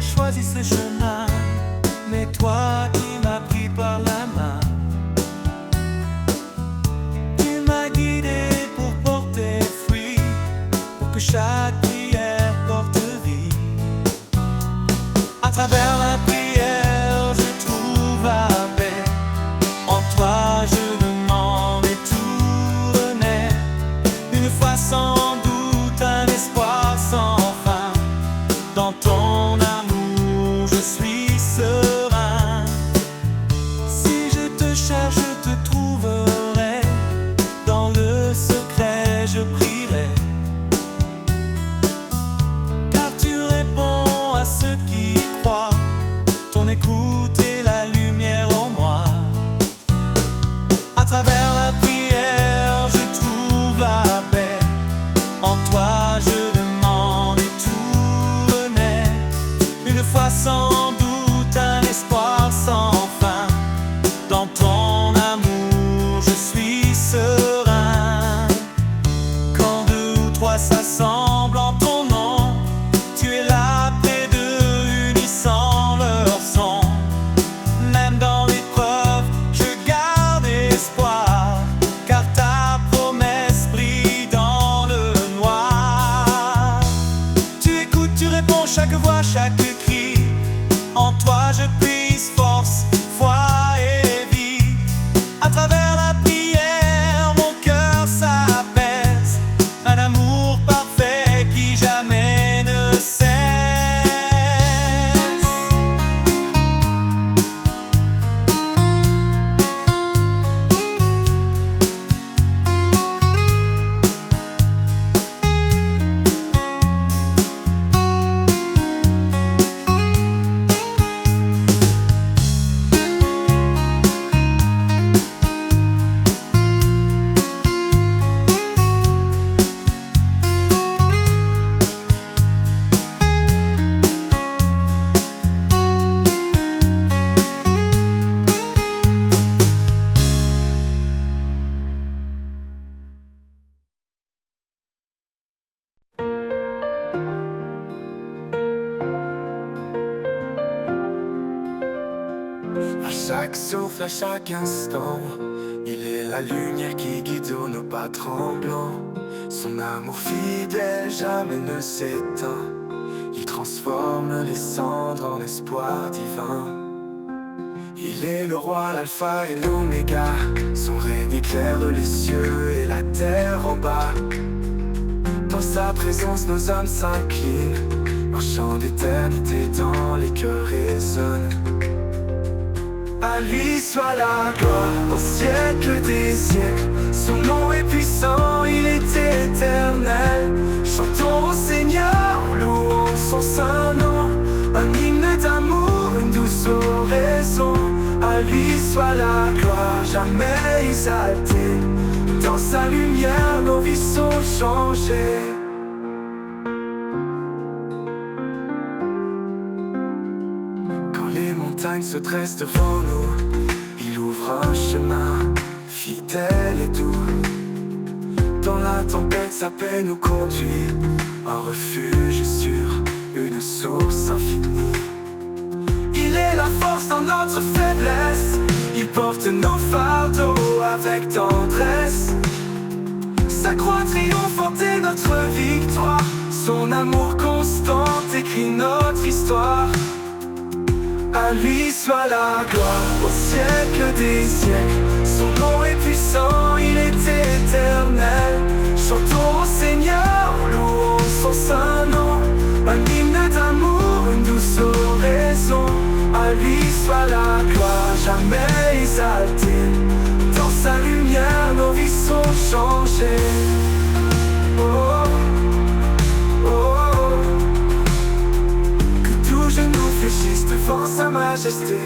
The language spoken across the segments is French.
choisi ce chemin, mais toi qui m'as pris par la main, tu m'as guidé pour porter fruit, pour que chaque prière porte vie. À travers la prière, je trouve la paix. En toi, je demande et tout renaît. Une foi sans doute, un espoir sans fin. Dans ton amour, je suis serein. Si je te cherche, je te trouverai. Dans le secret, je prierai. Car tu réponds à ceux qui croient. Ton écoute est la lumière en moi. À travers la prière, je trouve la paix. En toi, je demande et tout renaît. Une foi sans doute, un espoir sans fin. Dans ton amour, je suis serein. Quand deux ou trois s'assemblent en ton nom, tu es là près d'eux, unissant leur son. Même dans l'épreuve, je garde espoir, car ta promesse brille dans le noir. Tu écoutes, tu réponds chaque voix, chaque cri. En toi je puise force, foi et vie. À travers la prière, mon cœur s'apaise. Un amour parfait qui jamais ne cesse. À chaque souffle, à chaque instant, il est la lumière qui guide nos pas tremblants. Son amour fidèle jamais ne s'éteint. Il transforme les cendres en espoir divin. Il est le roi, l'alpha et l'oméga. Son règne éclaire les cieux et la terre en bas. Dans sa présence, nos âmes s'inclinent. Un chant d'éternité dans les cœurs résonne. À lui soit la gloire au siècle des siècles. Son nom est puissant, il est éternel. Chantons au Seigneur, louons son saint nom. Un hymne d'amour, une douce oraison. À lui soit la gloire, jamais exaltée. Dans sa lumière, nos vies sont changées. Les montagnes se dressent devant nous, il ouvre un chemin, fidèle et doux. Dans la tempête, sa paix nous conduit, un refuge sûr, une source infinie. Il est la force dans notre faiblesse, il porte nos fardeaux avec tendresse. Sa croix triomphante est notre victoire, son amour constant écrit notre histoire. À lui soit la gloire au siècle des siècles. Son nom est puissant, il est éternel. Chantons au Seigneur, louons son saint nom. Un hymne d'amour, une douce oraison. À lui soit la gloire, jamais exaltée. Dans sa lumière, nos vies sont changées. Oh, oh, oh. Que tout genou fléchisse devant sa majesté.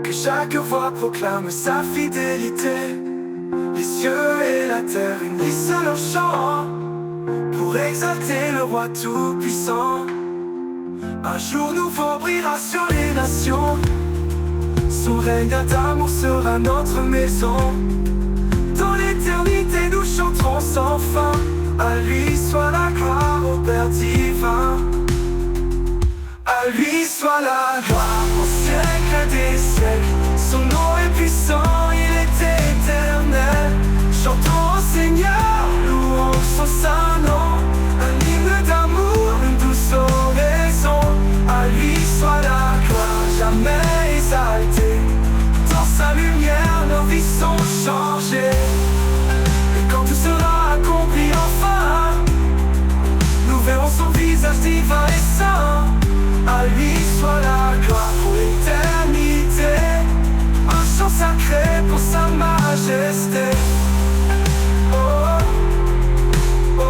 Que chaque voix proclame sa fidélité. Les cieux et la terre unissent leur chant pour exalter le roi tout-puissant. Un jour nouveau brillera sur les nations. Son règne d'amour sera notre maison. Dans l'éternité nous chanterons sans fin. À lui soit la gloire au Père divin. À lui soit la gloire au siècle des siècles. Son nom est puissant, il est éternel. Chantons au Seigneur, louons son saint nom. Un hymne d'amour, une douce oraison. À lui soit la gloire, jamais exaltée. Dans sa lumière, nos vies sont changées. Et quand tout sera accompli enfin, nous verrons son visage divin et saint. À lui soit la gloire pour l'éternité. Un chant sacré pour sa majesté. Oh, oh, oh.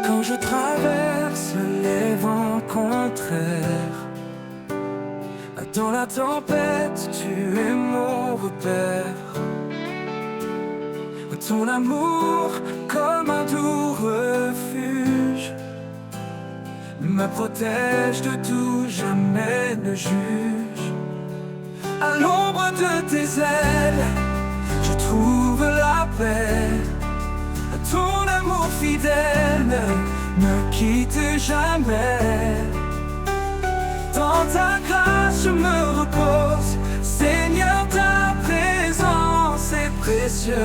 Quand je traverse les vents contraires, dans la tempête, tu es mon repère. Ton amour, comme un doux refuge, me protège de tout, jamais ne juge. À l'ombre de tes ailes, je trouve la paix. Ton amour fidèle ne me quitte jamais. Dans ta grâce je me repose, Seigneur, ta présence est précieuse.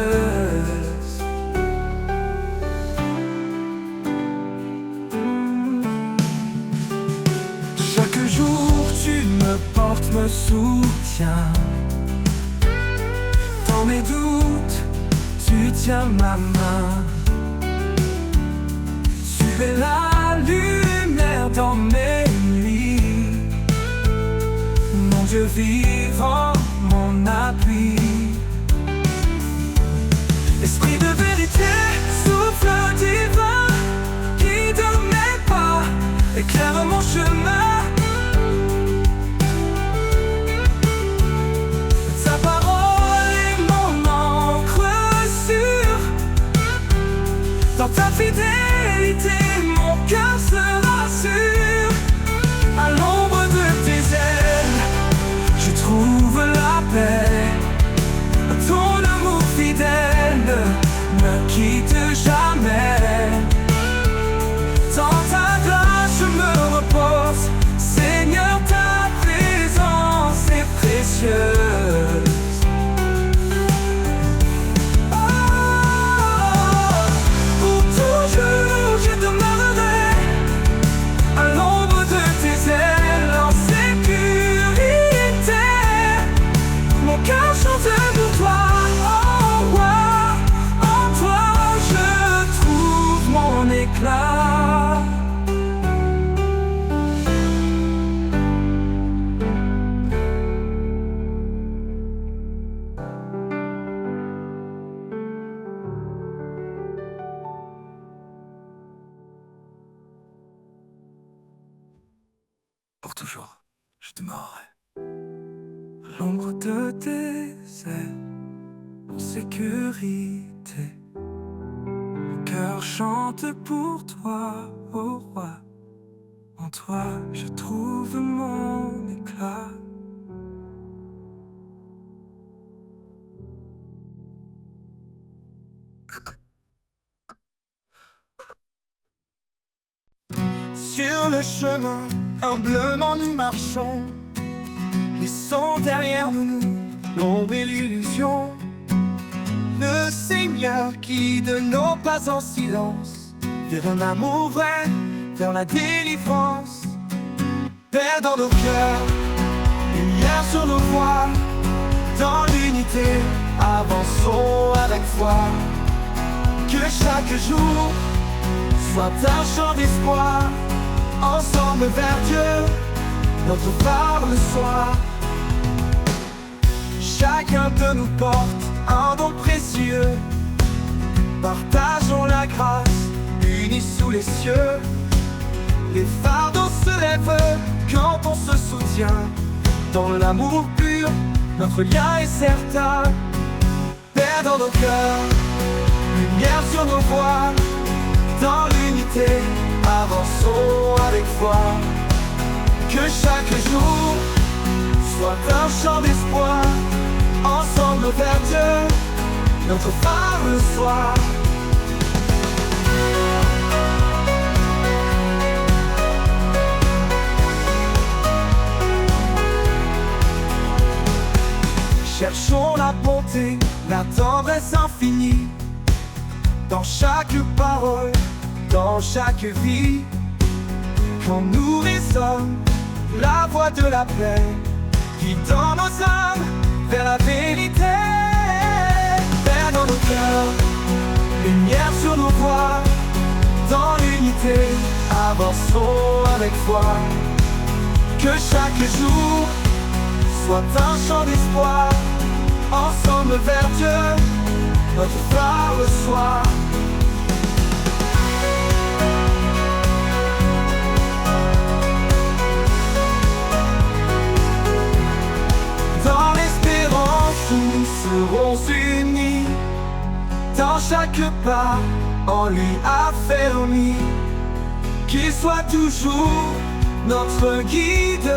Chaque jour tu me portes, me soutiens. Dans mes doutes, tu tiens ma main. Tu es la lumière dans mes nuits, mon Dieu vivant, mon appui. Esprit de vérité, souffle divin, guide mes pas, éclaire mon chemin. Ta parole est mon encre sûre. Dans ta fidélité, mon cœur se rassure. À l'ombre de tes ailes, je trouve la paix. Ton amour fidèle ne me quitte jamais. Dans ta grâce je me repose, Seigneur, ta présence est précieuse. Pour toujours je demeurerai à l'ombre de tes ailes, en sécurité. Mon cœur chante pour toi, oh roi. En toi je trouve mon éclat. Pour toujours, je demeurerai à l'ombre de tes ailes, en sécurité. Mon cœur chante pour toi, ô roi. En toi, je trouve mon éclat. Sur le chemin, humblement nous marchons, laissons derrière nous l'ombre et l'illusion. Le Seigneur guide nos pas en silence, vers un amour vrai, vers la délivrance. Paix dans nos cœurs, lumière sur nos voies, dans l'unité, avançons avec foi. Que chaque jour soit un chant d'espoir, ensemble vers Dieu, notre phare le soir. Chacun de nous porte un don précieux, partageons la grâce, unis sous les cieux. Les fardeaux se lèvent quand on se soutient, dans l'amour pur, notre lien est certain. Paix dans nos cœurs, lumière sur nos voies, Dans l'unité, avançons avec foi. Que chaque jour soit un chant d'espoir. Ensemble vers Dieu, notre phare le soir. Cherchons la bonté, la tendresse infinie, dans chaque parole, dans chaque vie. Quand nous résonne la voix de la paix, guidant nos âmes vers la vérité. Vers dans nos cœurs, lumière sur nos voies. Dans l'unité, avançons avec foi. Que chaque jour soit un chant d'espoir. Ensemble vers Dieu, notre phare le soir. Dans l'espérance, nous serons unis. Dans chaque pas, en lui affermis. Qu'il soit toujours notre guide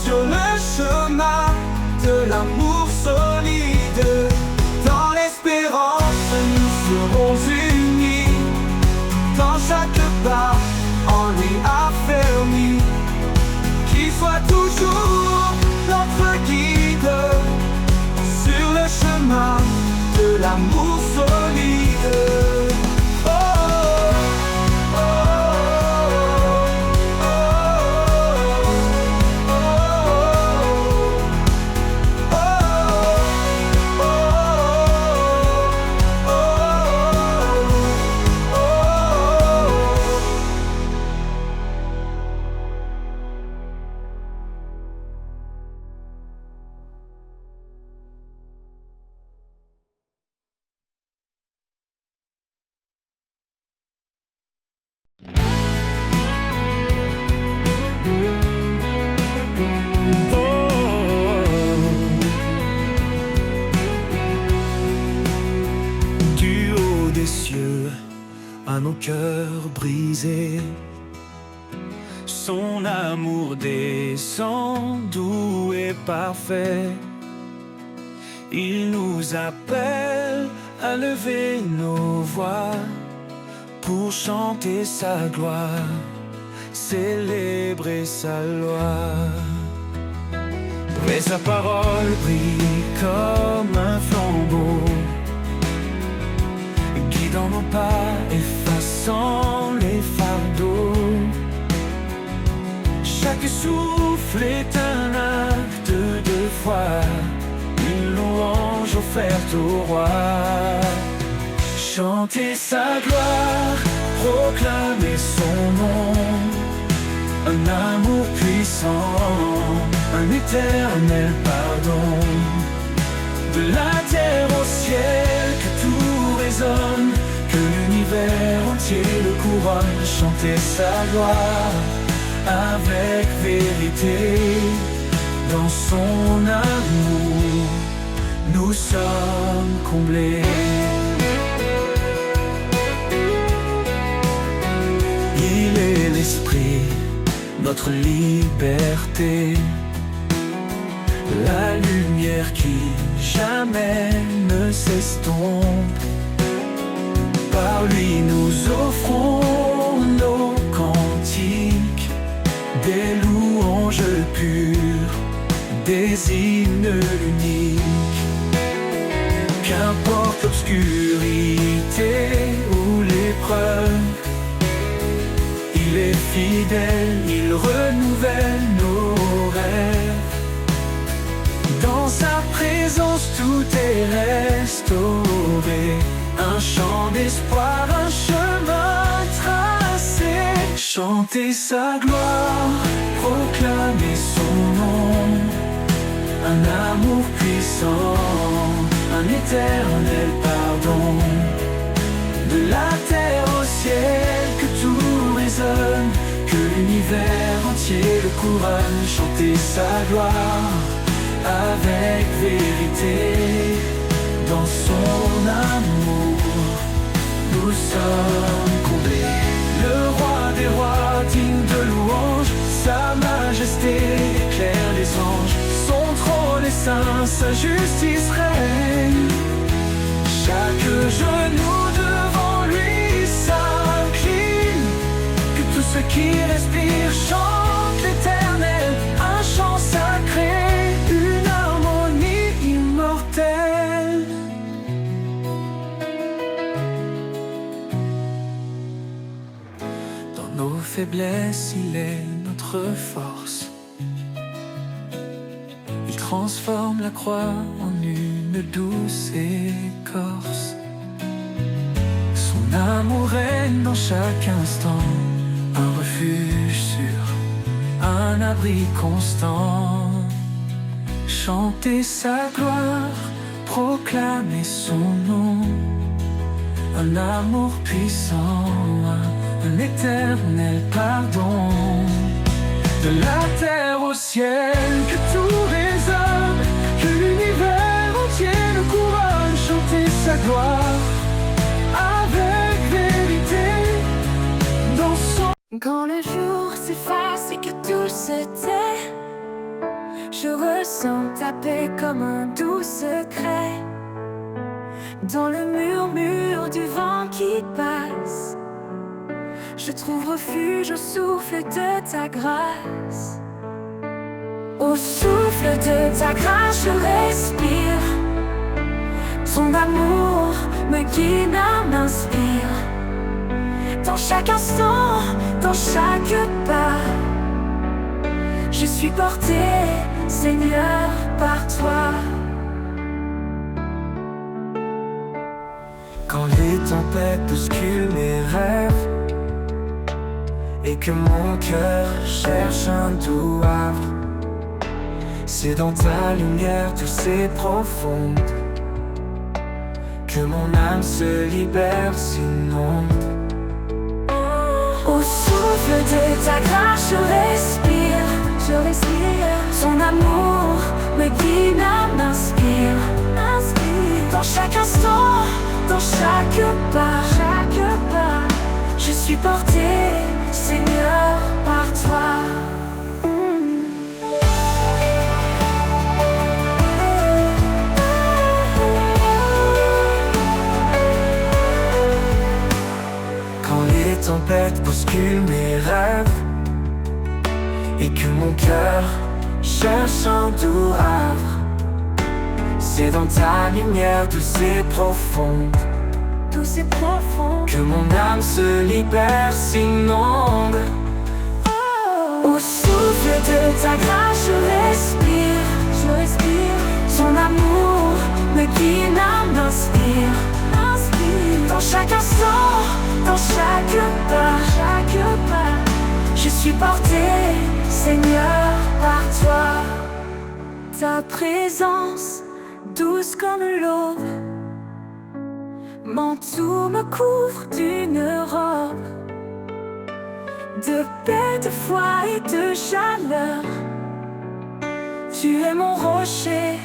sur le chemin de l'amour solide. Dans l'espérance, nous serons unis. Dans chaque pas, en lui affermis. Qu'il soit toujours notre guide sur le chemin de l'amour solide. Oh, oh, oh, Du haut des cieux, à nos cœurs brisés, son amour descend doux et parfait. Il nous appelle à lever nos voix pour chanter sa gloire, célébrer sa loi. Mais sa parole brille comme un flambeau, guidant nos pas, effaçant les fardeaux. Chaque souffle est un acte de foi, une louange offerte au roi. Chanter sa gloire, proclamer son nom, un amour puissant, un éternel pardon. De la terre au ciel, que tout résonne, que l'univers entier le couronne. Chanter sa gloire avec vérité, dans son amour, nous sommes comblés. Il est l'esprit, notre liberté, la lumière qui jamais ne s'estompe. Par lui nous offrons nos cantiques, des louanges pures, des hymnes uniques. Qu'importe l'obscurité ou l'épreuve, il est fidèle, il renouvelle nos rêves. Dans sa présence tout est restauré, un chant d'espoir, un chemin tracé. Chanter sa gloire, proclamer son nom, un amour puissant, un éternel pardon. De la terre au ciel, que tout résonne, que l'univers entier le couronne. Chanter sa gloire avec vérité, dans son amour, nous sommes comblés. sa justice règne. Chaque genou devant lui s'incline. Que tout ce qui respire chante l'éternel, un chant sacré, une harmonie immortelle. Dans nos faiblesses, il est notre force. Il transforme la croix en une douce écorce. Son amour règne dans chaque instant, un refuge sûr, un abri constant. Chanter sa gloire, proclamer son nom, un amour puissant, un éternel pardon. De la terre au ciel, que tous les hommes, que l'univers entier le couronne, chanter sa gloire avec vérité dans son... Quand le jour s'efface et que tout se tait, je ressens ta paix comme un doux secret. Dans le murmure du vent qui passe, je trouve refuge au souffle de ta grâce. Au souffle de ta grâce je respire. Ton amour me guide, m'inspire. Dans chaque instant, dans chaque pas, je suis porté, Seigneur, par toi. Quand les tempêtes bousculent mes rêves et que mon cœur cherche un doux havre, c'est dans ta lumière douce et profonde que mon âme se libère, s'inonde. Au souffle de ta grâce je respire, je respire. Ton amour me guide, m'inspire, m'inspire. Dans chaque instant, dans chaque pas, je suis porté, Seigneur, par toi. Quand les tempêtes bousculent mes rêves et que mon cœur cherche un doux havre, c'est dans ta lumière douce et profonde que mon âme se libère, s'inonde. Au souffle de ta grâce je respire. Ton amour me guide, m'inspire, m'inspire. Dans chaque instant, dans chaque pas, je suis porté, Seigneur, par toi. Ta présence, douce comme l'aube, manteau me couvre d'une robe de paix, de foi et de chaleur. Tu es mon rocher,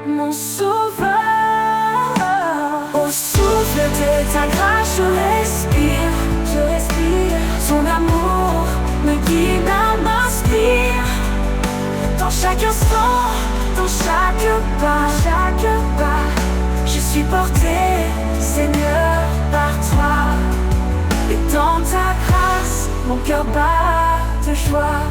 mon sauveur. Au souffle de ta grâce je respire. Ton amour me guide, m'inspire. Dans chaque instant, dans chaque pas, je suis porté, Seigneur, par toi. Et dans ta grâce, mon cœur bat de joie.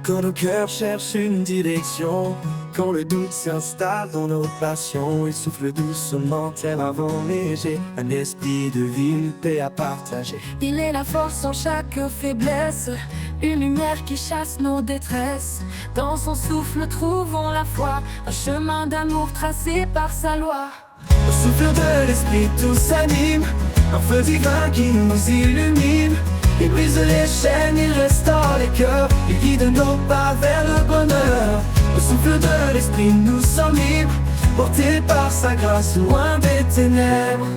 Quand nos cœurs cherchent une direction, quand le doute s'installe dans nos passions, il souffle doucement, terre avant léger, un esprit de vie, une paix à partager. Il est la force en chaque faiblesse, une lumière qui chasse nos détresses. Dans son souffle trouvons la foi, un chemin d'amour tracé par sa loi. Au souffle de l'esprit tout s'anime, un feu divin qui nous illumine. Il brise les chaînes, il restaure les cœurs, il guide nos pas vers le bonheur. Au souffle de l'esprit nous sommes libres, portés par sa grâce loin des ténèbres.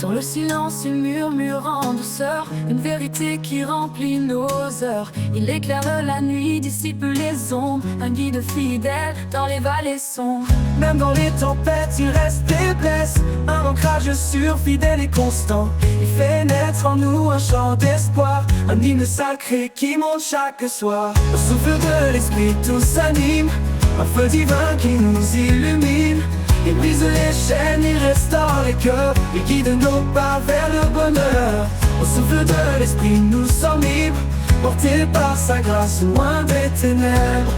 Dans Dans le silence, il murmure en douceur une vérité qui remplit nos heures. Il éclaire la nuit, dissipe les ombres, un guide fidèle dans les vallées sombres. Même dans les tempêtes, il reste des blesses, un ancrage sûr, fidèle et constant. Il fait naître en nous un chant d'espoir, un hymne sacré qui monte chaque soir. Au souffle de l'esprit, tout s'anime, un feu divin qui nous illumine. Il brise les chaînes, il restaure les cœurs, il guide nos pas vers le bonheur. Au souffle de l'esprit, nous sommes libres, portés par sa grâce, loin des ténèbres.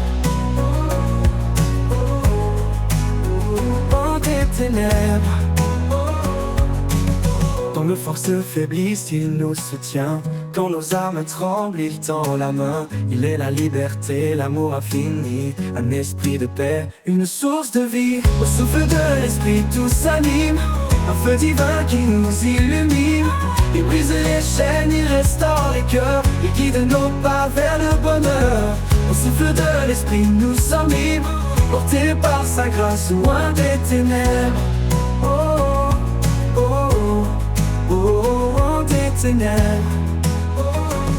Loin des ténèbres. Quand nos forces faiblissent, il nous soutient. Quand nos âmes tremblent, il tend la main. Il est la liberté, l'amour infini, un esprit de paix, une source de vie. Au souffle de l'esprit, tout s'anime, un feu divin qui nous illumine. Il brise les chaînes, il restaure les cœurs, il guide nos pas vers le bonheur. Au souffle de l'esprit, nous sommes libres, portés par sa grâce, loin des ténèbres. Oh, oh, oh, oh, oh, loin des ténèbres.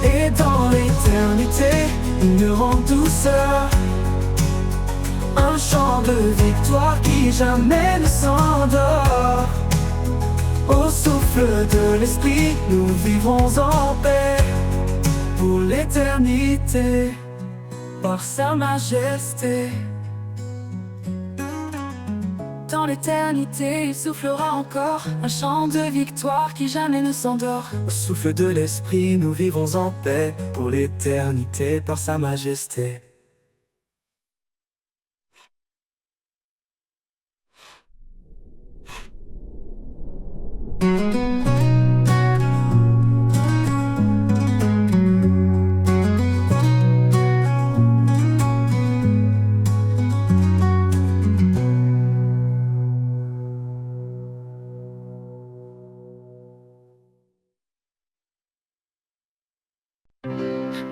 Et dans l'éternité, une ronde douceur, un chant de victoire qui jamais ne s'endort. Au souffle de l'esprit, nous vivrons en paix pour l'éternité, par sa majesté. Dans l'éternité, il soufflera encore un chant de victoire qui jamais ne s'endort. Au souffle de l'esprit, nous vivrons en paix pour l'éternité, par sa majesté.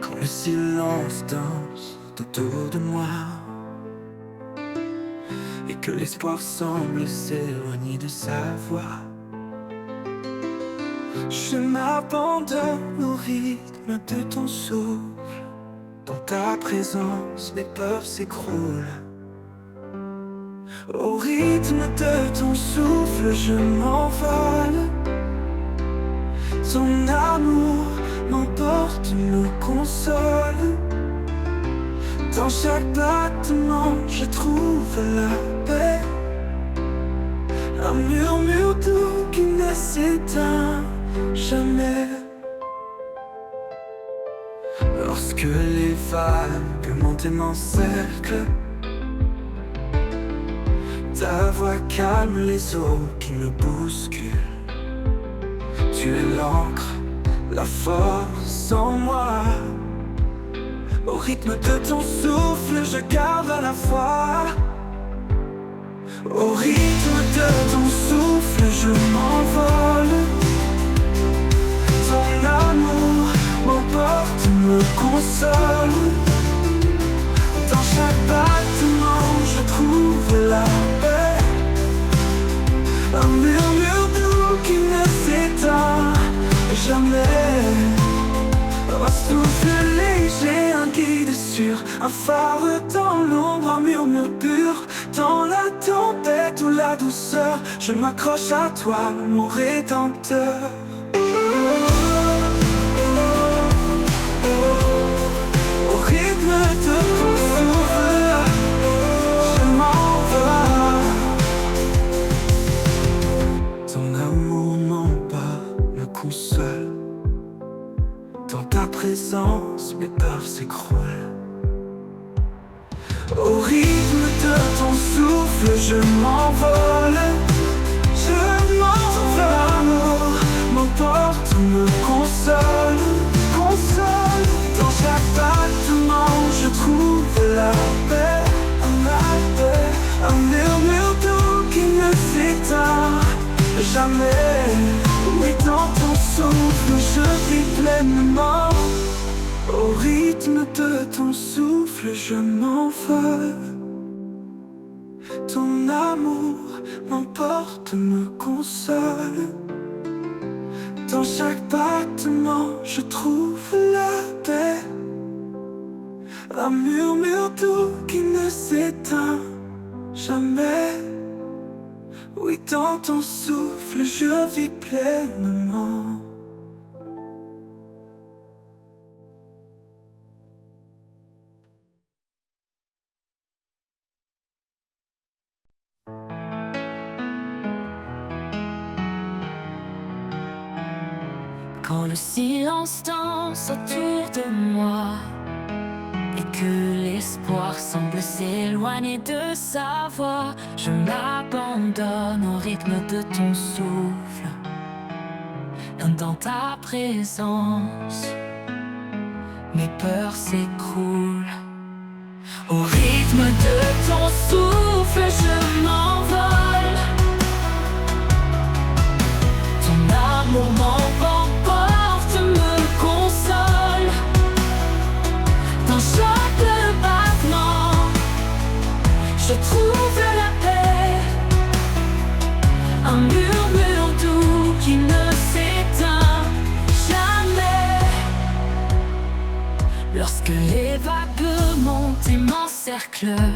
Quand le silence danse autour de moi et que l'espoir semble s'éloigner de sa voix, je m'abandonne au rythme de ton souffle. Dans ta présence, mes peurs s'écroulent. Au rythme de ton souffle, je m'envole. Ton amour m'emporte, me console. Dans chaque battement, je trouve la paix. Un murmure doux qui ne s'éteint jamais. Lorsque les vagues montent et m'encerclent, ta voix calme les eaux qui me bousculent. Tu es l'encre, la force en moi. Au rythme de ton souffle, je garde la foi. Au rythme de ton souffle, je m'envole. Ton amour m'emporte, me console. Dans chaque battement, je trouve la paix. Un murmure doux qui ne s'éteint jamais. Un souffle léger, un guide sûr, un phare dans l'ombre, un murmure pur. Dans la tempête ou la douceur, je m'accroche à toi, mon rédempteur. Au rythme de ton souffle, je m'envole. Ton amour m'emporte, me console. Dans ta présence, mes peurs s'écroulent. Au rythme de ton souffle, je m'envole. Je m'envole. Ton amour m'emporte, me console. Console. Dans chaque battement, je trouve la paix. Un murmure doux qui ne s'éteint jamais. Oui, dans ton souffle, je vis pleinement. Au rythme de ton souffle, je m'envole. Ton amour m'emporte, me console. Dans chaque battement, je trouve la paix. Un murmure doux qui ne s'éteint jamais. Oui, dans ton souffle, je vis pleinement. Quand le silence danse autour de moi et que l'espoir semble s'éloigner de sa voix, je m'abandonne au rythme de ton souffle. Dans ta présence, mes peurs s'écroulent. Au rythme de ton souffle, je m'envole. Ton amour m'emporte, me console. Dans chaque battement, je trouve la paix. Un murmure doux qui ne s'éteint jamais. Lorsque les vagues montent et m'encerclent,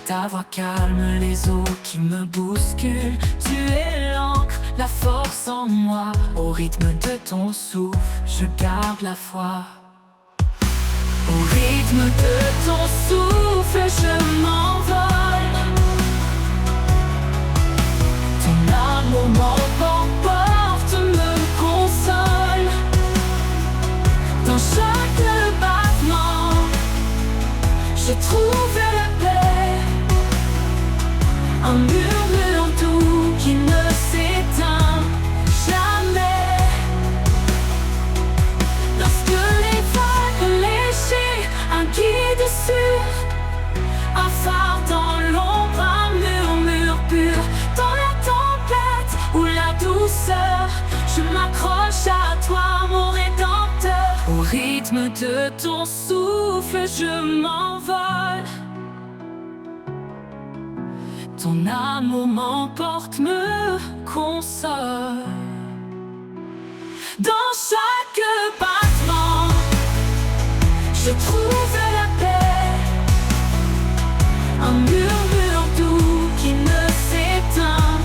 ta voix calme les eaux qui me bousculent. Tu es l'encre, la force en moi. Au rythme de ton souffle, je garde la foi. Au rythme de ton souffle, je m'envole. Ton amour m'emporte, me console. Dans chaque battement, je trouve la paix. Un murmure doux qui ne s'éteint jamais. Lorsque les vagues léchées, un guide sûr, un phare dans l'ombre, un murmure pur. Dans la tempête ou la douceur, je m'accroche à toi, mon rédempteur. Au rythme de ton souffle, je m'envole. Ton amour m'emporte, me console. Dans chaque battement, je trouve la paix. Un murmure doux qui ne s'éteint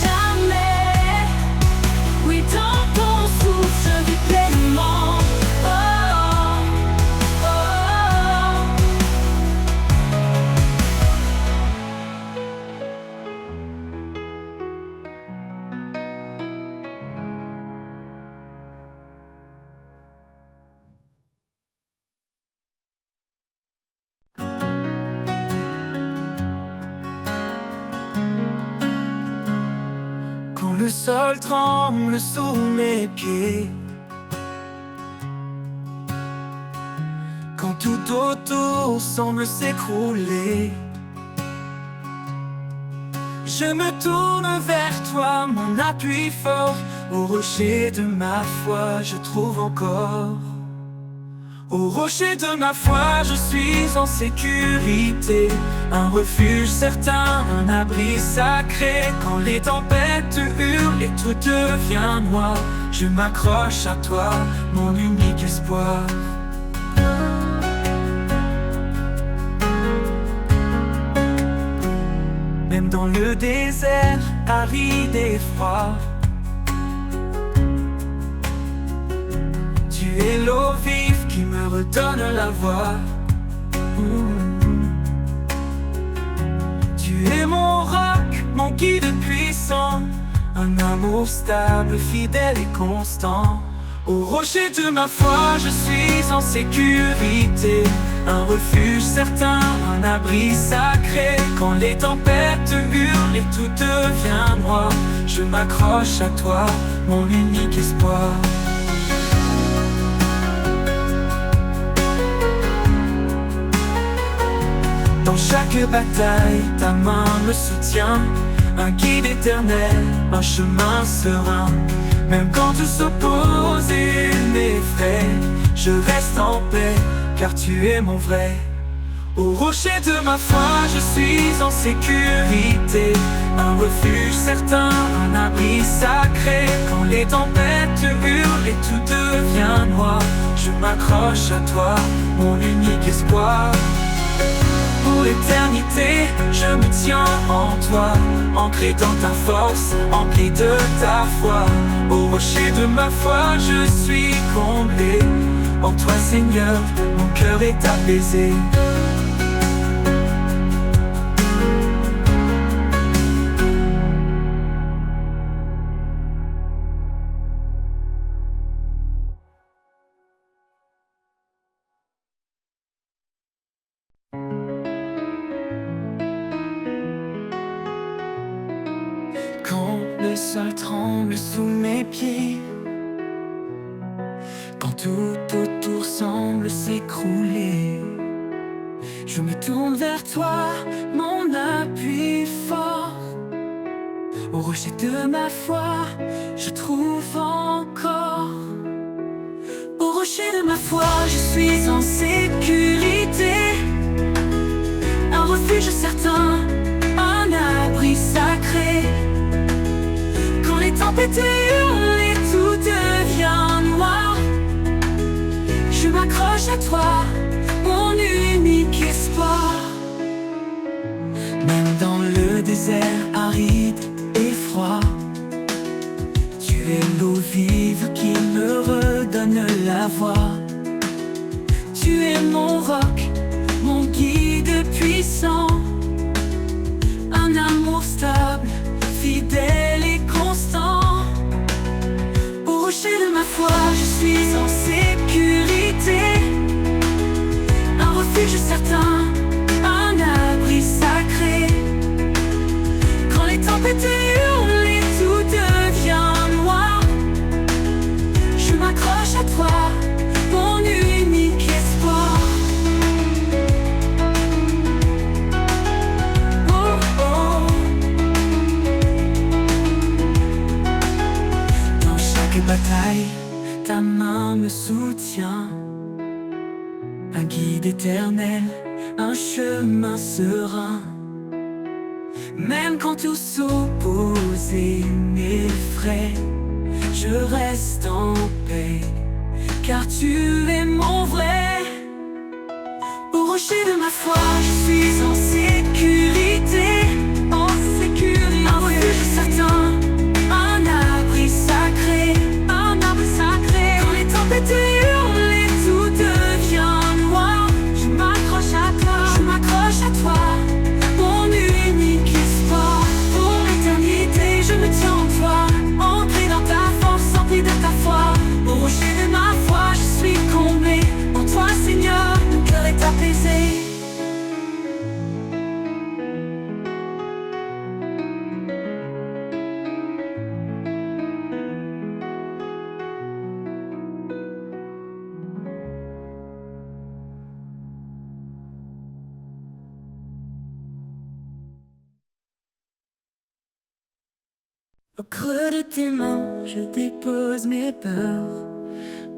jamais. Oui, dans ton souffle, je vis pleinement. Oh, oh, oh. Quand le sol tremble sous mes pieds, quand tout autour semble s'écrouler, je me tourne vers toi, mon appui fort. Au rocher de ma foi, je trouve encore. Au rocher de ma foi, je suis en sécurité. Un refuge certain, un abri sacré. Quand les tempêtes hurlent et tout devient noir, je m'accroche à toi, mon unique espoir. Même dans le désert aride et froid, tu es l'eau vive qui me redonne la voix. Tu es mon roc, mon guide puissant, un amour stable, fidèle et constant. Au rocher de ma foi, je suis en sécurité. Un refuge certain, un abri sacré. Quand les tempêtes hurlent et tout devient noir, je m'accroche à toi, mon unique espoir. Dans chaque bataille, ta main me soutient. Un guide éternel, un chemin serein. Même quand tout s'oppose et m'effraie, je reste en paix, car tu es mon vrai. Au rocher de ma foi, je suis en sécurité. Un refuge certain, un abri sacré. Quand les tempêtes hurlent et tout devient noir, je m'accroche à toi, mon unique espoir. Pour l'éternité, je me tiens en toi, ancré dans ta force, empli de ta foi. Au rocher de ma foi, je suis comblé. En toi, Seigneur, mon cœur est apaisé. Quand le sol tremble sous mes pieds, quand tout autour semble s'écrouler, je me tourne vers toi, mon appui fort. Au rocher de ma foi, je trouve encore. Au rocher de ma foi, je suis en sécurité. Un refuge certain, un abri sacré. Quand les tempêtes hurlent et tout devient noir, je m'accroche à toi, mon unique espoir. Même dans le désert aride et froid, tu es l'eau vive qui me redonne la voix. Tu es mon roc, mon guide puissant. Un amour stable, fidèle et constant. Au rocher de ma foi, je suis en sécurité. Un refuge certain, un abri sacré. Quand les tempêtes hurlent et tout devient noir, je m'accroche à toi, mon unique espoir. Oh, oh. Dans chaque bataille, ta main me soutient. Un guide éternel, un chemin serein. Même quand tout s'oppose et m'effraie, je reste en paix, car tu es mon vrai. Au rocher de ma foi, je suis en sécurité. En sécurité, un refuge certain, un abri sacré. Un abri sacré. Quand les tempêtes hurlent et tout devient noir, je m'accroche à toi, je m'accroche à toi, mon unique espoir. Pour l'éternité, je me tiens en toi, ancré dans ta force, empli de ta foi. Au rocher de ma foi, je suis comblé. En toi, Seigneur, mon cœur est apaisé. Au creux de tes mains, je dépose mes peurs.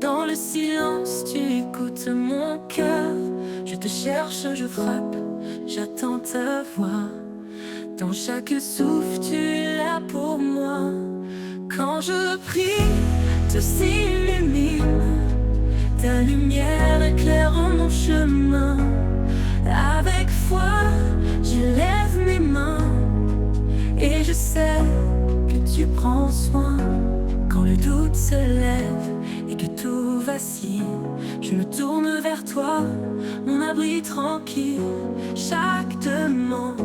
Dans le silence, tu écoutes mon cœur. Je te cherche, je frappe, j'attends ta voix. Dans chaque souffle, tu es là pour moi. Quand je prie, tout s'illumine. Ta lumière éclaire mon chemin. Avec foi, je lève mes mains. Et je sais que tu prends soin. Quand le doute se lève et que tout vacille, je me tourne vers toi, mon abri tranquille. Chaque demande,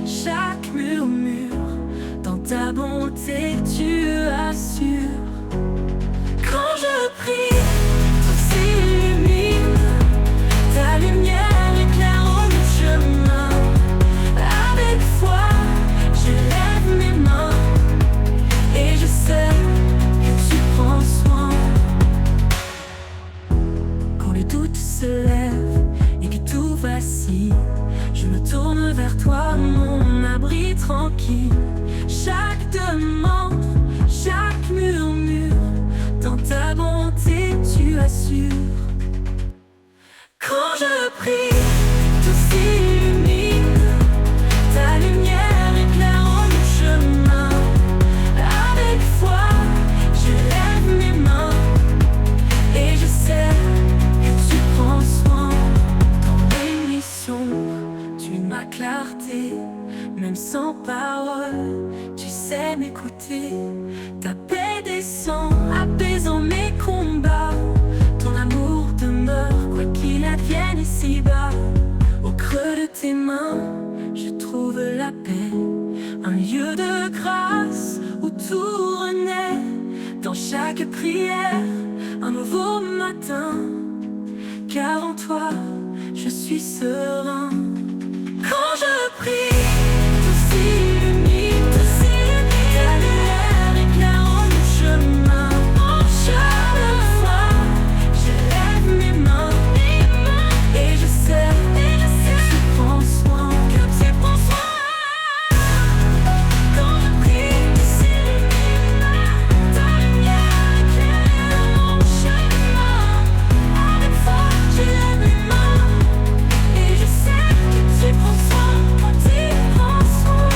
chaque murmure, dans ta bonté tu assures. Quand je prie, tout s'illumine. Ta lumière éclaire mon chemin. Avec foi, je lève mes mains. Et je sais que tu prends soin. Quand le doute se lève et que tout vacille, je me tourne vers toi, mon abri tranquille. Chaque demande, chaque murmure, dans ta bonté tu assures. Quand je prie, tout s'illumine. la clarté, même sans parole, tu sais m'écouter. Ta paix descend, apaisant mes combats. Ton amour demeure, quoi qu'il advienne ici-bas. Au creux de tes mains, je trouve la paix. Un lieu de grâce où tout renaît. Dans chaque prière, un nouveau matin. Car en toi, je suis serein. Quand je prie, tout s'illumine, ta lumière éclairant mon chemin. Chaque fois, je lève mes mains, et je sais que tu prends soin, Quand je prie, tout s'illumine, ta lumière éclairant mon chemin. Avec foi, je lève mes mains, et je sais que tu prends soin, quand tu prends soin.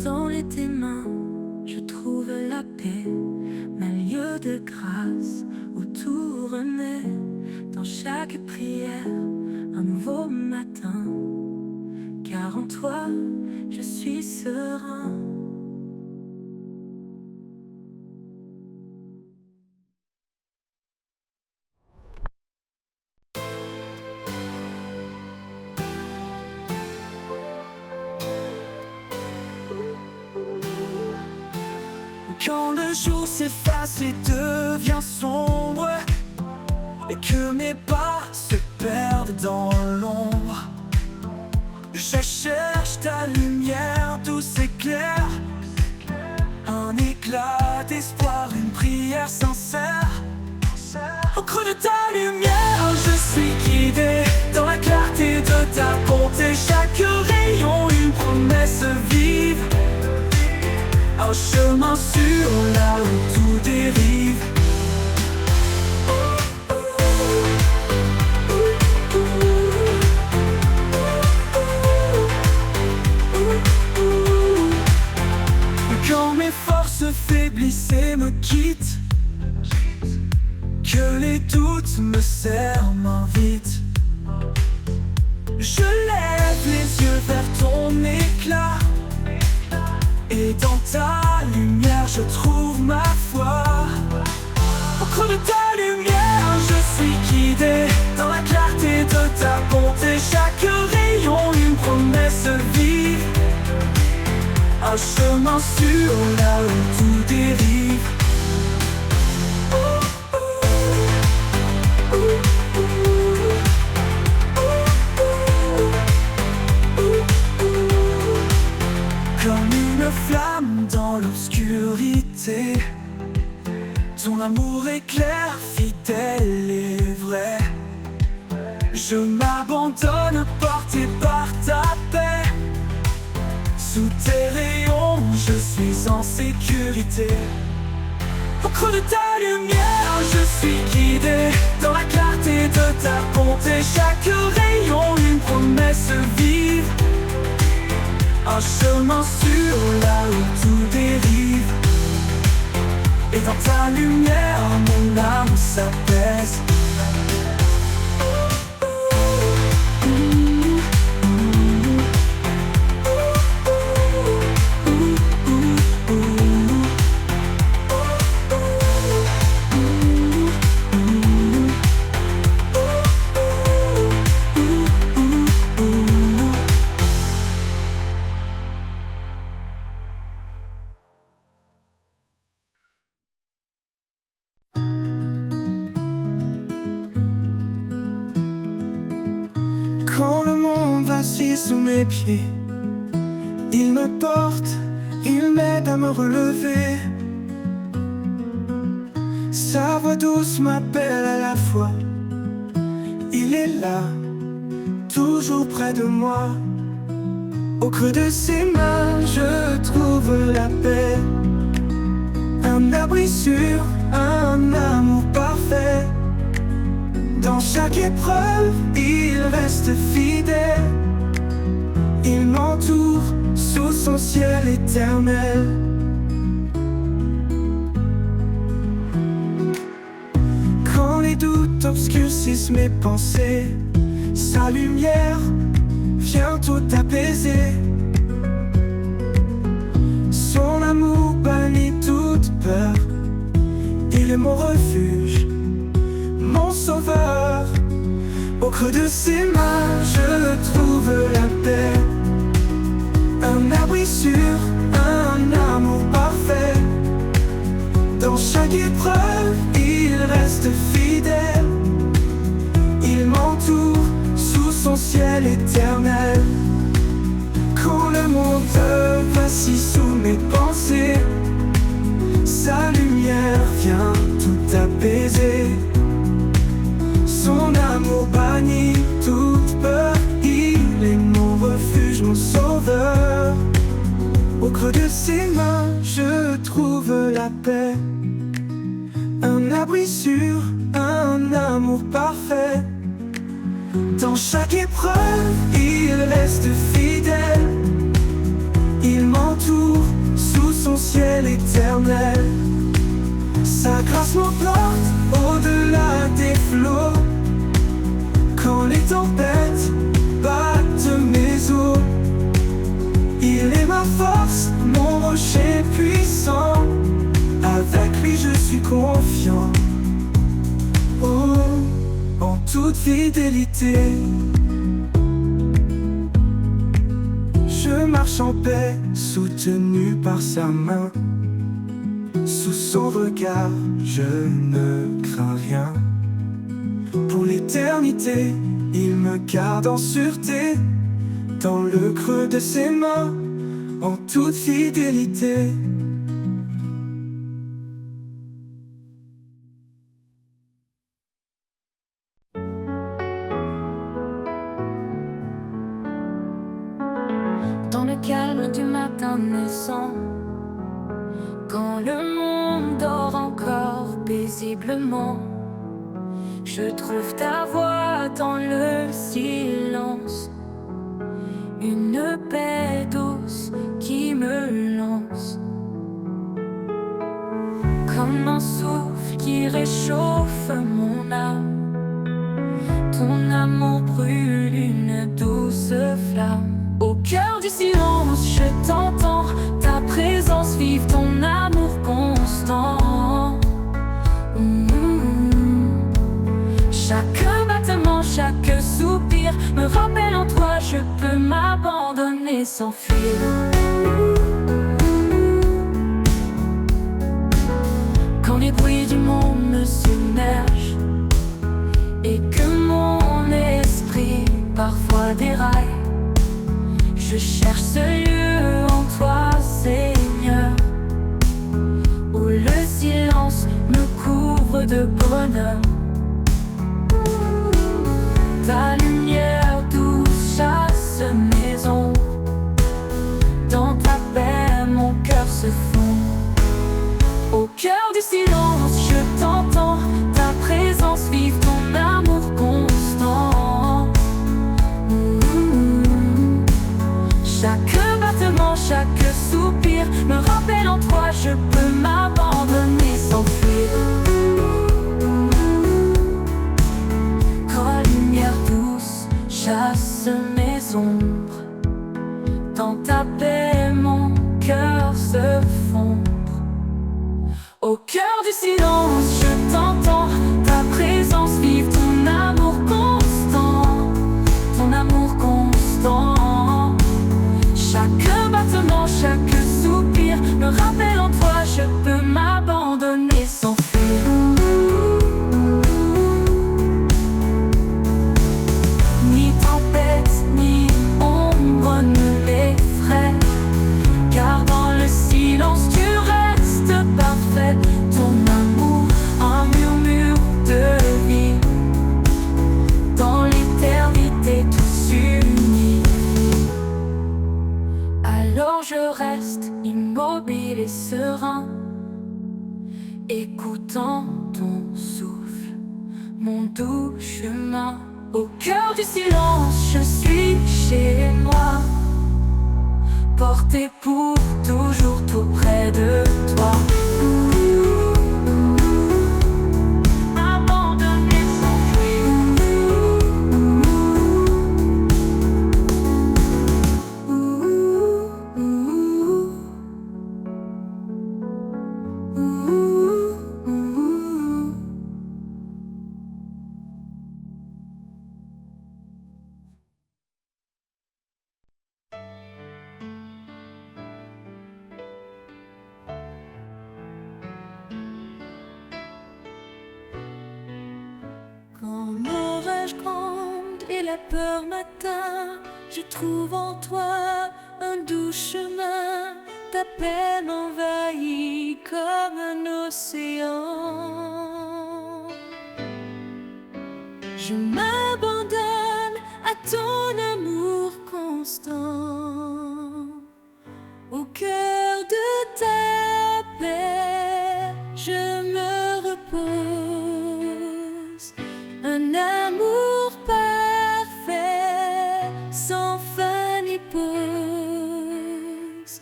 Dans tes mains, je trouve la paix, un lieu de grâce où tout renaît. Dans chaque prière, un nouveau matin. Car en toi, je suis serein. Quand le jour s'efface et devient sombre, et que mes pas se perdent dans l'ombre, je cherche ta lumière douce et claire, un éclat d'espoir, une prière sincère. Au creux de ta lumière, je suis guidé dans la clarté de ta bonté. Chaque rayon, une promesse vive, un chemin sûr là où tout dérive. Quand mes forces faiblissent et me quittent, que les doutes me serrent, m'invitent, je lève les yeux vers ton éclat, et dans ta lumière je trouve ma foi. Au creux de ta lumière, je suis guidé dans la clarté de ta bonté. Chaque rayon, une promesse vive, un chemin sûr là où tout dérive. Comme une flamme dans l'obscurité, ton amour est clair, fidèle et vrai. Je m'abandonne porté par ta paix. Sous tes rayons, je suis en sécurité. Au creux de ta lumière, je suis guidé dans la clarté de ta bonté. Chaque rayon, une promesse vive, un chemin sûr là où tout dérive. Et dans ta lumière, mon âme s'apaise. Quand le monde vacille sous mes pieds, il me porte, il m'aide à me relever. Sa voix douce m'appelle à la fois. Il est là, toujours près de moi. Au creux de ses mains, je trouve la paix, un abri sûr, un amour parfait. Dans chaque épreuve, il reste fidèle. Il m'entoure sous son ciel éternel. obscurcissent mes pensées. Sa lumière vient tout apaiser. Son amour bannit toute peur. Il est mon refuge, mon sauveur. Au creux de ses mains, je trouve la paix. Un abri sûr, un amour parfait. Dans chaque épreuve, il reste fidèle. Il m'entoure sous son ciel éternel. Quand le monde vacille sous mes pensées, sa lumière vient tout apaiser. Son amour bannit toute peur. Il est mon refuge, mon sauveur. Au creux de ses mains, je trouve la paix. Un abri sûr, un amour parfait. Dans chaque épreuve, il reste fidèle. Il m'entoure sous son ciel éternel. Sa grâce m'emporte au-delà des flots. Quand les tempêtes battent mes os, il est ma force, mon rocher puissant. Avec lui je suis confiant. Oh, en toute fidélité. Je marche en paix, soutenu par sa main. Sous son regard, je ne crains rien. Pour l'éternité, il me garde en sûreté. Dans le creux de ses mains, en toute fidélité. Dans le calme du matin naissant, quand le monde dort encore paisiblement, je trouve ta voix dans le silence. Une paix douce qui me lance, comme un souffle qui réchauffe mon âme. Ton amour brûle une douce flamme. Au cœur du silence, je t'entends, ta présence vive, ton amour constant. Chaque battement, chaque soupir me rappelle en toi, je peux m'abandonner sans fuir. Quand les bruits du monde me submergent et que mon esprit parfois déraille, je cherche ce lieu en toi, Seigneur, où le silence me couvre de bonheur. Ta lumière douce chasse mes ombres. Dans ta paix, mon cœur se fond. Au cœur du silence, je t'entends, ta présence vive, ton amour constant. Chaque battement, chaque soupir me rappelle en toi, je peux m'abandonner sans fuir. Quand la lumière douce chasse mes ombres, dans ta paix mon cœur se fond. Au cœur du silence, je t'entends, ta présence vive, ton amour constant. Ton amour constant. Chaque battement, chaque soupir me rappelle en toi, je peux m'abandonner sans fuir. Ni tempête, ni ombre ne m'effraie, car dans le silence tu restes parfait. Ton amour, un murmure de vie, dans l'éternité tout s'unit. Alors je reste immobile et serein, écoutant ton souffle, mon doux chemin. Au cœur du silence, je suis chez moi, porté pour toujours tout près de toi. Abandonné sans Quand l'orage gronde et la peur m'atteint, je trouve en toi un doux chemin. Ta paix m'envahit comme un océan. Je m'abandonne à ton amour constant. Au cœur de ta paix, je me repose. Un amour parfait, sans fin ni pause.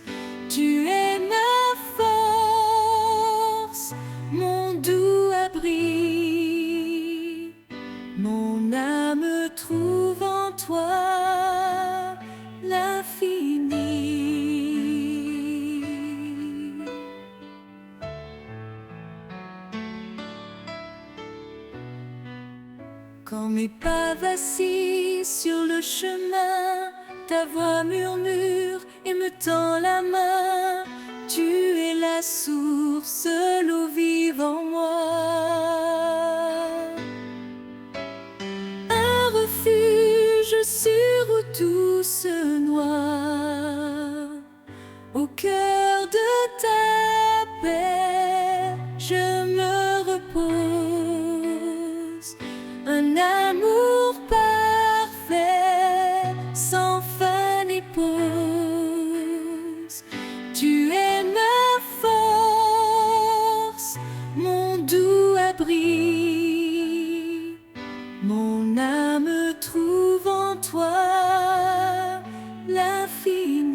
Tu es ma force, mon doux abri. Mon âme trouve en toi l'infini. Quand mes pas vacillent sur le chemin, ta voix murmure et me tend la main. Tu es la source, l'eau vive en moi. Un refuge sur où tout se noie. Au cœur de ta paix, je me repose. Un amour parfait, sans fin ni pause. Tu es ma force, mon doux abri. Mon âme trouve en toi l'infini.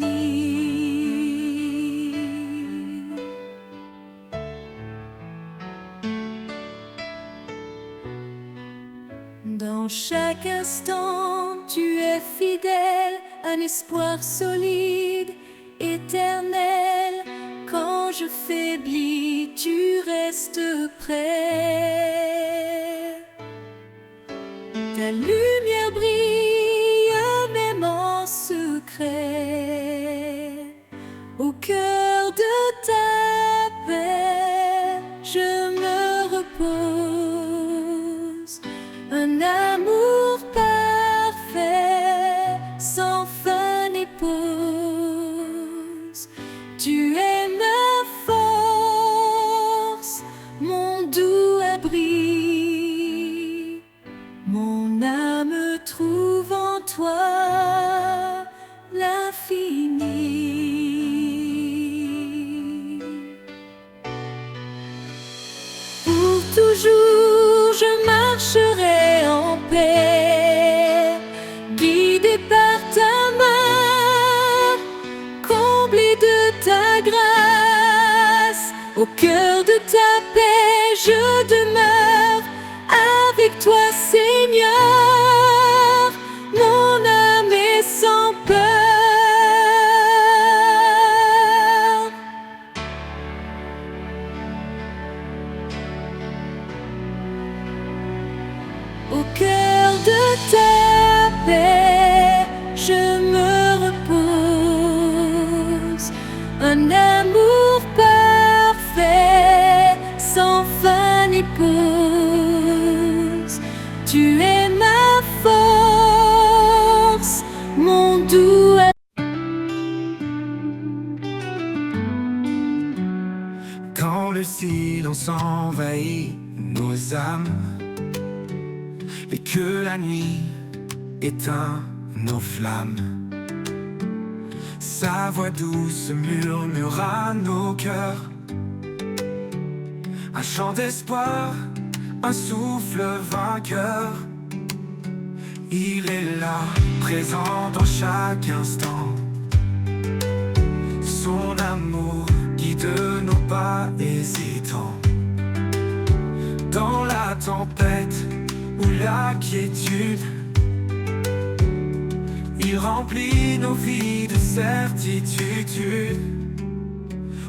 Dans chaque instant, tu es fidèle, un espoir solide, éternel. Quand je faiblis, tu restes près. Ta lumière brille même en secret. Au cœur de ta paix, je me repose. Un amour parfait, sans fin ni pause. Tu es ma force, mon doux abri. Mon âme trouve en toi l'infini. Pour toujours, je marcherai en paix, guidé par ta main, comblé de ta grâce. Au cœur de ta paix, je demeure avec toi, Seigneur. Mon âme est sans peur. Au cœur de ta paix, je me repose. Un amour parfait, sans fin ni pause. Tu es ma force, mon doux abri. Quand le silence envahit nos âmes et que la nuit éteint nos flammes, sa voix douce murmure à nos cœurs. Un chant d'espoir, un souffle vainqueur. Il est là, présent dans chaque instant. Son amour guide nos pas hésitants. Dans la tempête ou la quiétude, il remplit nos vies de certitude.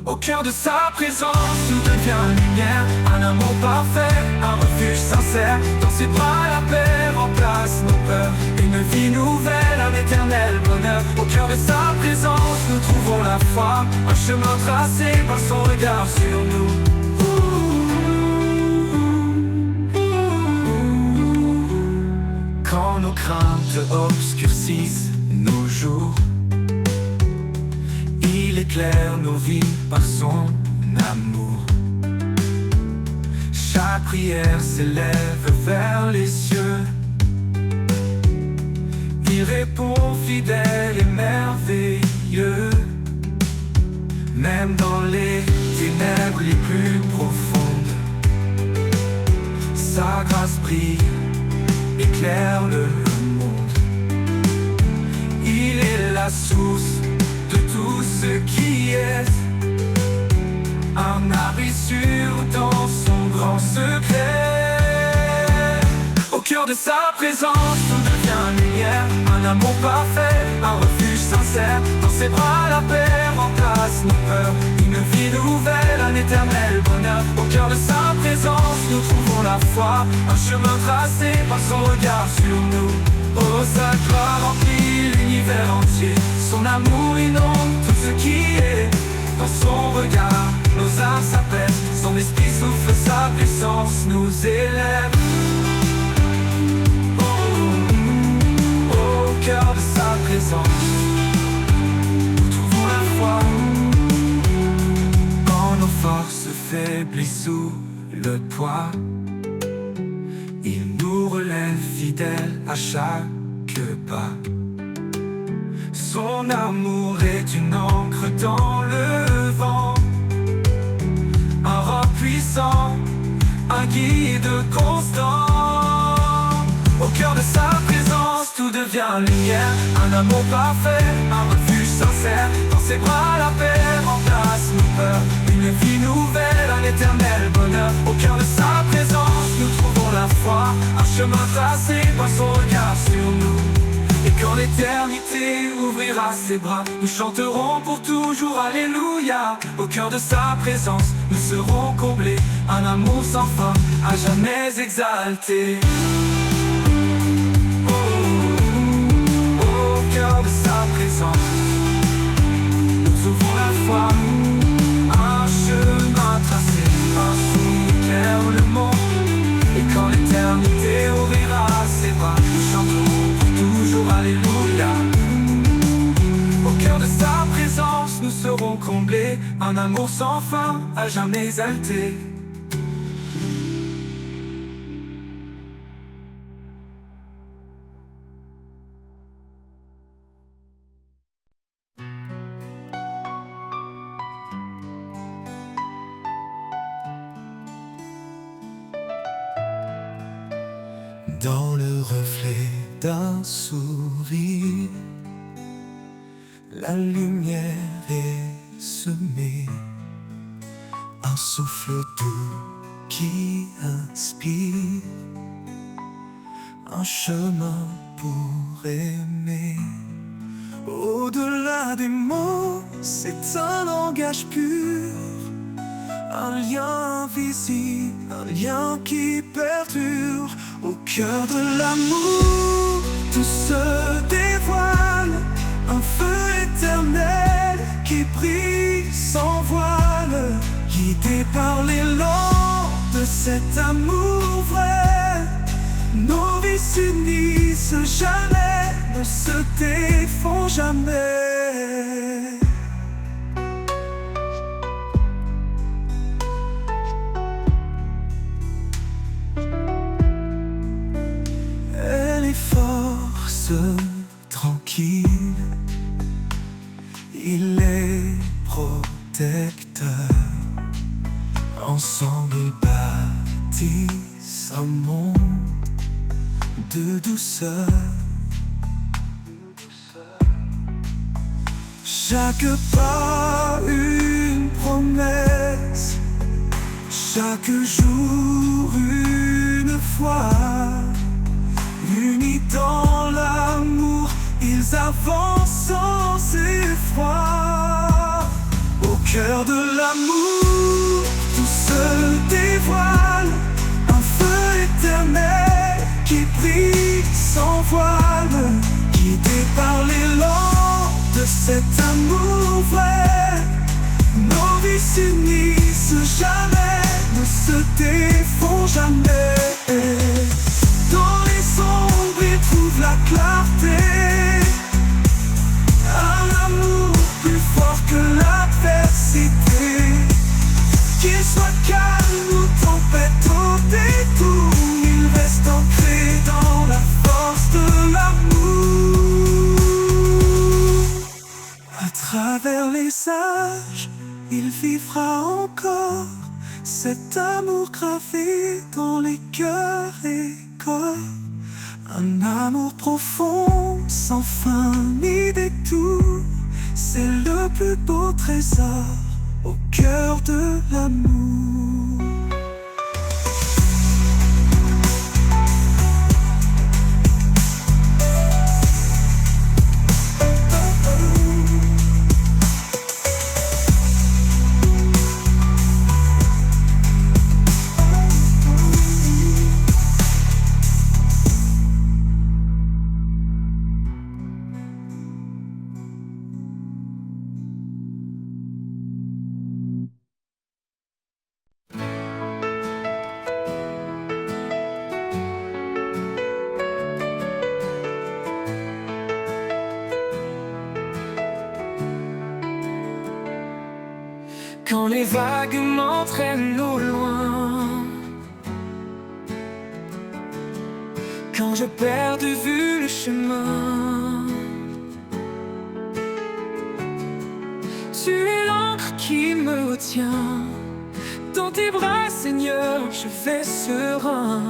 Au cœur de sa présence, tout devient lumière. Un amour parfait, un refuge sincère. Dans ses bras, la paix remplace nos peurs. Une vie nouvelle, un éternel bonheur. Au cœur de sa présence, nous trouvons la foi. Un chemin tracé par son regard sur nous. doutes obscurcissent nos jours. Il éclaire nos vies par son amour. Chaque prière s'élève vers les cieux. Il répond fidèle et merveilleux. Même dans les ténèbres les plus profondes, sa grâce brille, éclaire le monde. Il est la source de tout ce qui est, un abri sûr dans son grand secret. Au cœur de sa présence, tout devient lumière, un amour parfait, un refuge sincère. Dans ses bras la paix remplace nos peurs, une vie nouvelle, un éternel bonheur. Au cœur de sa présence, nous trouvons la foi, un chemin tracé par son regard sur nous. Oh, sa gloire remplit l'univers entier, son amour inonde tout ce qui est. Dans son regard, nos âmes s'apaisent, son esprit souffle, sa puissance nous élève. Au cœur de sa présence, nous trouvons la foi. Quand nos forces faiblissent sous le poids, il nous relève fidèles à chaque pas. Son amour est une encre dans le vent, un roc puissant, un guide constant. Au cœur de sa présence, tout devient lumière, un amour parfait, un refuge sincère. Dans ses bras, la paix remplace nos peurs, une vie nouvelle, un éternel bonheur. Au cœur de sa présence, nous trouvons la foi, un chemin tracé par son regard sur nous. Et quand l'éternité ouvrira ses bras, nous chanterons pour toujours Alléluia. Au cœur de sa présence, nous serons comblés, un amour sans fin, à jamais exalté. Au cœur de sa présence, nous ouvrons la foi, un chemin tracé par son éclaire le monde. Et quand l'éternité ouvrira ses bras, nous chanterons pour toujours Alléluia. Au cœur de sa présence, nous serons comblés, un amour sans fin, à jamais exalté. Dans le reflet d'un sourire, la lumière est semée, un souffle doux qui inspire, un chemin pour aimer. Au-delà des mots, c'est un langage pur, un lien invisible, un lien qui perdure. Au cœur de l'amour, tout se dévoile, un feu éternel qui brille sans voile, guidé par l'élan de cet amour vrai. Nos vies s'unissent jamais, ne se défont jamais. Tranquille, il est protecteur. Ensemble ils bâtissent un monde de douceur. Chaque pas une promesse, chaque jour une foi. Unis dans l'amour, ils avancent sans effroi. Au cœur de l'amour, tout se dévoile, un feu éternel qui brille sans voile, guidé par l'élan de cet amour vrai. Nos vies s'unissent jamais, ne se défont jamais. Dans les sombres, ils trouvent la clarté. vivra encore cet amour gravé dans les cœurs et corps. Un amour profond, sans fin ni détour. C'est le plus beau trésor au cœur de l'amour. Quand les vagues m'entraînent au loin, quand je perds de vue le chemin, tu es l'encre qui me retient. Dans tes bras, Seigneur, je vais serein.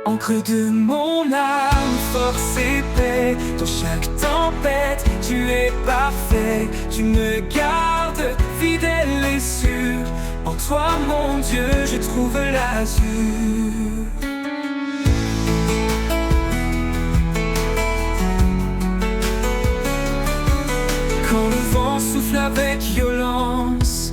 Encre de mon âme, force et paix. Dans chaque tempête, tu es parfait. Tu me gardes fidèle et sûr. En toi, mon Dieu, je trouve l'azur. Quand le vent souffle avec violence,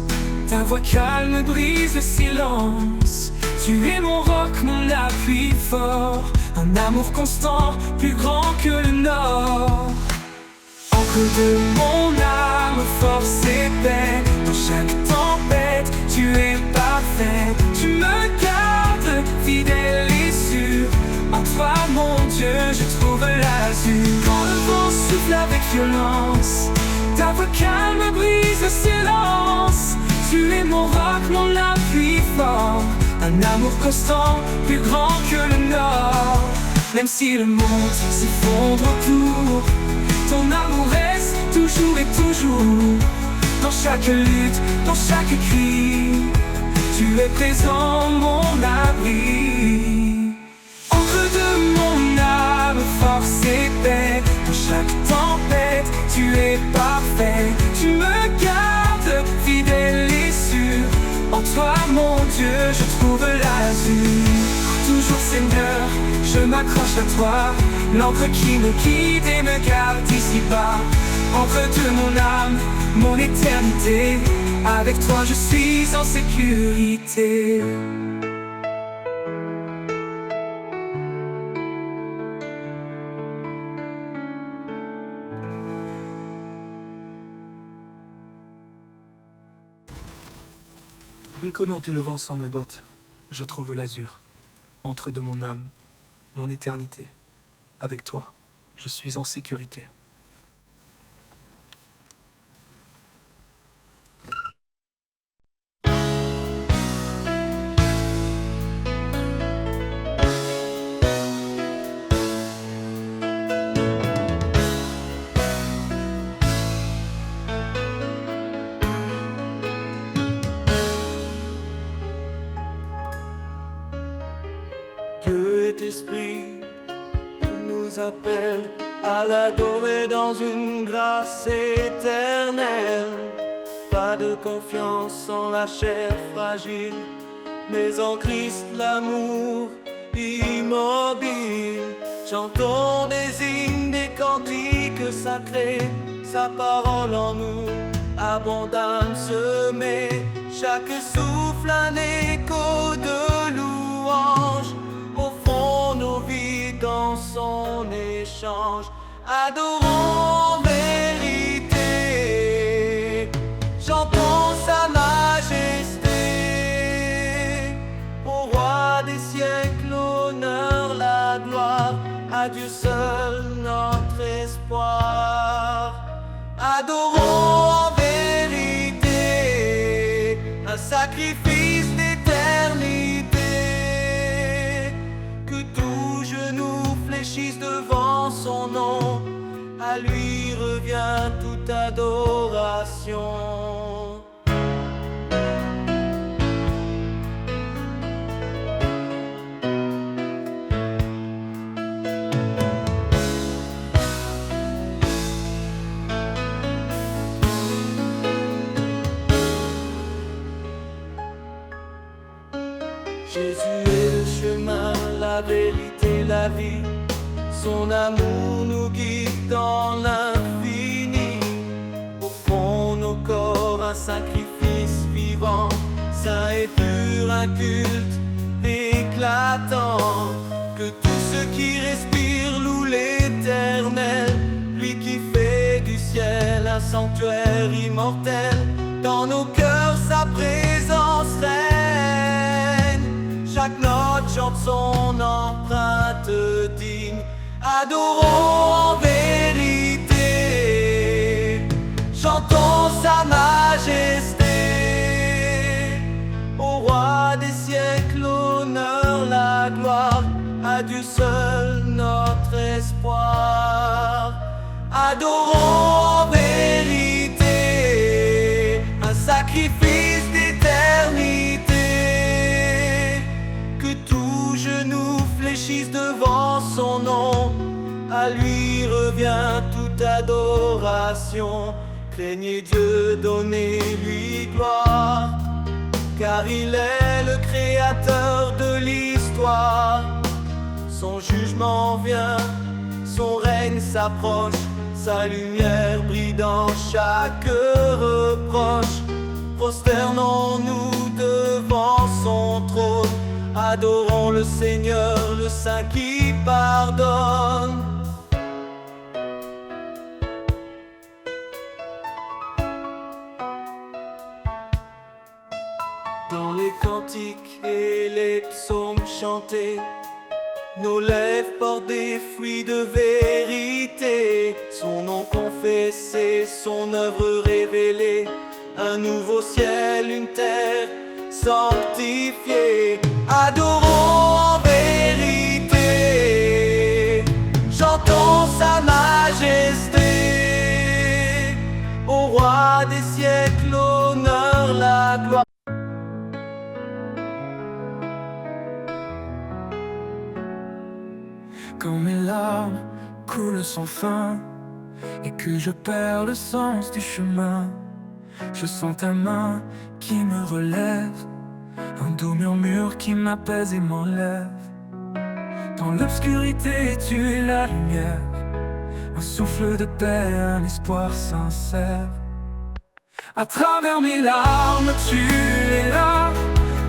ta voix calme brise le silence. Tu es mon roc, mon appui fort. Un amour constant, plus grand que le nord. Encre de mon âme, force et paix. Dans chaque tempête, tu es parfait. Tu me gardes fidèle et sûr. En toi, mon Dieu, je trouve l'azur. Quand le vent souffle avec violence, ta voix calme brise le silence. Tu es mon roc, mon appui fort. Un amour constant, plus grand que le nord. Même si le monde s'effondre autour, ton amour reste toujours et toujours. Dans chaque lutte, dans chaque cri, tu es présent, mon abri. Encre de mon âme, force et paix. Dans chaque tempête, tu es parfait. Tu me gardes fidèle et sûr. En toi, mon Dieu, je trouve l'azur. Toujours, Seigneur, je m'accroche à toi. L'encre qui me guide et me garde ici-bas. Encre de mon âme, mon éternité. Avec toi, je suis en sécurité. Comment le vent sans mes bottes, je trouve l'azur. Encre de mon âme, mon éternité. Avec toi, je suis en sécurité. Dieu est esprit, il nous appelle à l'adorer dans une grâce éternelle. Pas de confiance en la chair fragile, mais en Christ l'amour immobile. Chantons des hymnes, des cantiques sacrés, sa parole en nous, abondante semée. Chaque souffle un écho de louange. Au fond, nos vies dans son échange. Adorons vérité, chantons sa majesté. Au roi des siècles, l'honneur, la gloire. À Dieu seul notre espoir. Adorons en vérité, un sacrifice d'éternité. Que tout genou fléchisse devant son nom. À lui revient toute adoration. es le chemin, la vérité, la vie. Son amour nous guide dans l'infini. Au fond, nos corps, un sacrifice vivant, saint et pur, un culte éclatant. Que tout ce qui respire loue l'Éternel, lui qui fait du ciel un sanctuaire immortel. Dans nos cœurs sa présence règne, chaque note chante son empreinte digne. Adorons en vérité, chantons sa majesté. Au roi des siècles, l'honneur, la gloire, à Dieu seul notre espoir. Adorons en vérité, un sacrifice d'éternité. Que tout genou fléchisse devant son nom, à lui revient toute adoration. Craignez Dieu, donnez-lui gloire, car il est le créateur de l'histoire. Son jugement vient, son règne s'approche, sa lumière brille dans chaque reproche. Prosternons-nous devant son trône, adorons le Seigneur, le Saint qui pardonne. Dans les cantiques et les psaumes chantés, nos lèvres portent des fruits de vérité. Son nom confessé, son œuvre révélée, un nouveau ciel, une terre sanctifiée. Adorons en vérité, chantons sa majesté. Au roi des siècles, l'honneur, la gloire. Quand mes larmes coulent sans fin et que je perds le sens du chemin, je sens ta main qui me relève, un doux murmure qui m'apaise et m'enlève. Dans l'obscurité, tu es la lumière, un souffle de paix, un espoir sincère. À travers mes larmes, tu es là,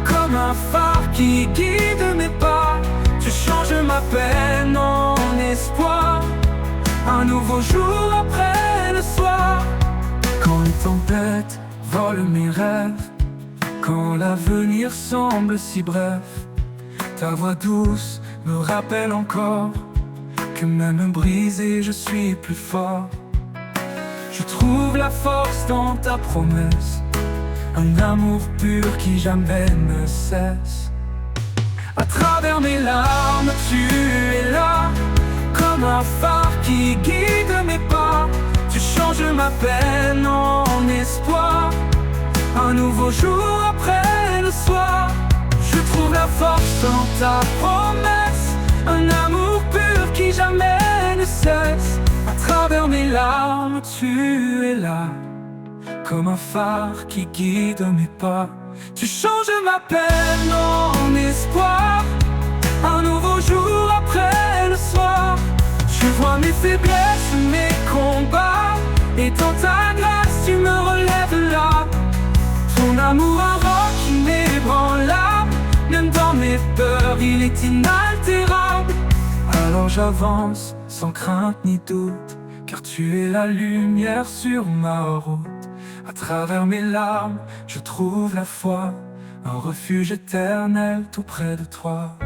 comme un phare qui guide mes pas. Tu changes ma peine en espoir, un nouveau jour après le soir. Quand les tempêtes volent mes rêves, quand l'avenir semble si bref, ta voix douce me rappelle encore que même brisé je suis plus fort. Je trouve la force dans ta promesse, un amour pur qui jamais ne cesse. À travers mes larmes, tu es là, comme un phare qui guide mes pas. Tu changes ma peine en espoir, un nouveau jour après le soir. Je trouve la force dans ta promesse, un amour pur qui jamais ne cesse. À travers mes larmes, tu es là, comme un phare qui guide mes pas. Tu changes ma peine en espoir, un nouveau jour après le soir. Tu vois mes faiblesses, mes combats, et dans ta grâce tu me relèves là. Ton amour un roc inébranlable, même dans mes peurs il est inaltérable. Alors j'avance sans crainte ni doute, car tu es la lumière sur ma route. À travers mes larmes, je trouve la foi, un refuge éternel tout près de toi.